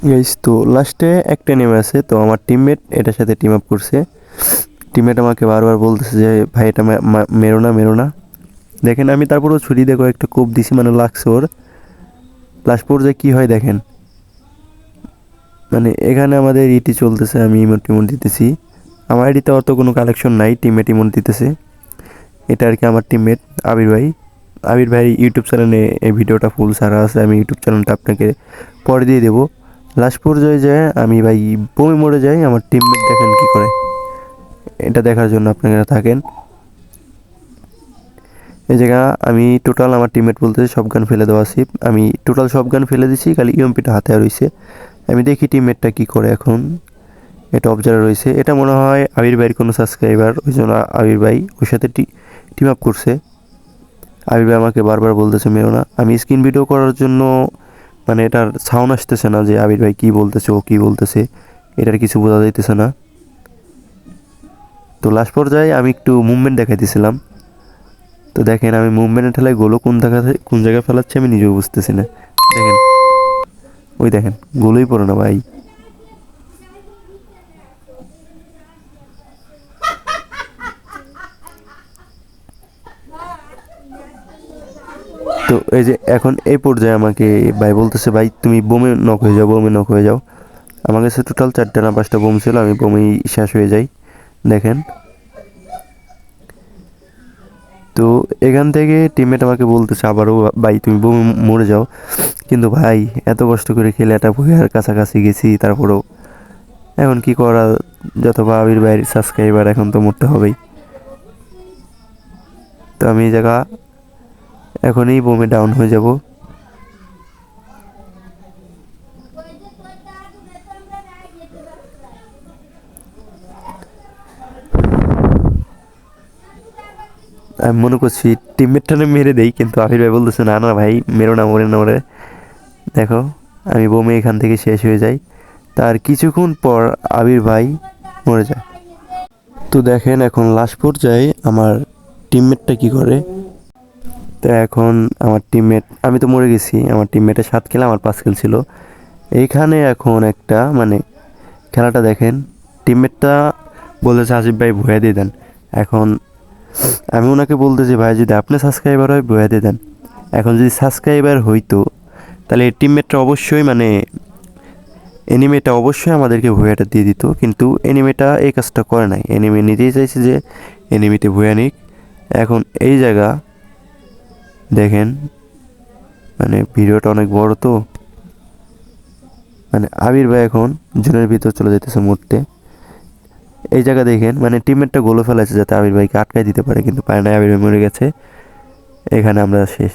Guys, তো লাস্টে একটা নেমে আছে, তো আমার টিমমেট এটার সাথে টিম আপ করছে। টিমমেট আমাকে বারবার বলতেছে যে ভাই এটা মেরো না মেরো না। দেখেন আমি তারপরেও ছুরি দিয়ে কয়েকটা কোপ দিছি, মানে লাগছে ওর। লাস্ট পর্যায়ে কী হয় দেখেন, মানে এখানে আমাদের ইটি চলতেছে, আমি ইমোট টিমোট দিতেছি। আমার আইডিতে অত কোনো কালেকশন নাই, টিমমেট ইমোট দিতেছে। এটা আর কি আমার টিমমেট আবির ভাই। আবির ভাই ইউটিউব চ্যানেলে এই ভিডিওটা ফুল সারা আছে, আমি ইউটিউব চ্যানেলটা আপনাকে পরে দিয়ে দেবো। লাস্ট পর্যায়ে যায় আমি ভাই বমি মরে যাই, আমার টিমমেট দেখেন কি করে। এটা দেখার জন্য আপনারা থাকেন। এই জায়গা আমি টোটাল আমার টিমমেট বলতে সব গান ফেলে দেওয়া সিপ, আমি টোটাল সব গান ফেলে দিছি, খালি ইউএমপিটা হাতে রয়েছে। আমি দেখি টিমমেটটা কি করে এখন। এটা অবজার্ভার রয়েছে, এটা মনে হয় আবির ভাইয়ের কোনো সাবস্ক্রাইবার, ওই জন্য আবির ভাই ওর সাথে টিম আপ করছে। আবির ভাই আমাকে বারবার বলতেছে মেরো না। আমি স্ক্রিন ভিডিও করার জন্য মানে এটার সাউন্ড আসতেছে না যে আবির ভাই কী বলতেছে, ও কী বলতেছে, এটার কিছু বোঝা যাইতেছে না। তো লাস্ট পর্যায়ে আমি একটু মুভমেন্ট দেখাইতেছিলাম। তো দেখেন আমি মুভমেন্টে ঠেলায় গোলও কোন জায়গায় ফেলাচ্ছে আমি নিজেও বুঝতেছি না। দেখেন, ওই দেখেন গোলই পড়ে না ভাই। তো এই যে এখন এই পর্যায়ে আমাকে ভাই বলতেছে ভাই তুমি বোমে নক হয়ে যাও, বোমে নক হয়ে যাও। আমার কাছে টোটাল 4টা না 5টা বোম ছিল, আমি বোমেই শেষ হয়ে যাই। দেখেন, তো এখান থেকে টিমমেট আমাকে বলতেছে আবারও ভাই তুমি বোমে মরে যাও। কিন্তু ভাই এত কষ্ট করে খেলে একটা ভুয়ার কাছাকাছি গেছি, তারপরেও এখন কি করা, যত আবির ভাইয়ের সাবস্ক্রাইবার এখন তো মরতে হবেই। তো আমি এই জায়গা এখনই বোমে ডাউন হয়ে যাব। আমি মনে করছি টিমমেটটানে মেরে দেই, কিন্তু আবির ভাই বলতেছে না না ভাই মেরো না, মরে না মরে। দেখো আমি বোমে এখান থেকে শেষ হয়ে যাই। তার কিছুক্ষণ পর আবির ভাই মরে যায়। তো দেখেন এখন লাস্ট পর্যায়ে আমার টিমমেটটা কি করে। তো এখন আমার টিমমেট, আমি তো মরে গেছি, আমার টিমমেটের 7 কিল আমার 5 কিল ছিল। এইখানে এখন একটা মানে খেলাটা দেখেন, টিমমেটটা বলেছে আসিফ ভাই ভুয়া দিয়ে দেন। এখন আমি ওনাকে বলতেছি ভাই যদি আপনি সাবস্ক্রাইবার হয় ভুয়া দিয়ে দেন। এখন যদি সাবস্ক্রাইবার হইতো তাহলে এই টিমমেটটা অবশ্যই মানে এনিমেটা অবশ্যই আমাদেরকে ভুয়াটা দিয়ে দিত, কিন্তু এনিমেটা এই কাজটা করে নাই। এনিমে নিজেই চাইছে যে এনিমিতে ভুয়া নিক। এখন এই জায়গা দেখেন, মানে ভিডিওটা অনেক বড়, তো মানে আবির ভাই এখন জোনের ভিতর চলে যেতেছে মরতে। এই জায়গা দেখেন মানে টিমমেটটা গোলও ফেলাছে যাতে আবির ভাইকে আটকায় দিতে পারে, কিন্তু পারে না, আবির ভাই মরে গেছে। এখানে আমরা শেষ।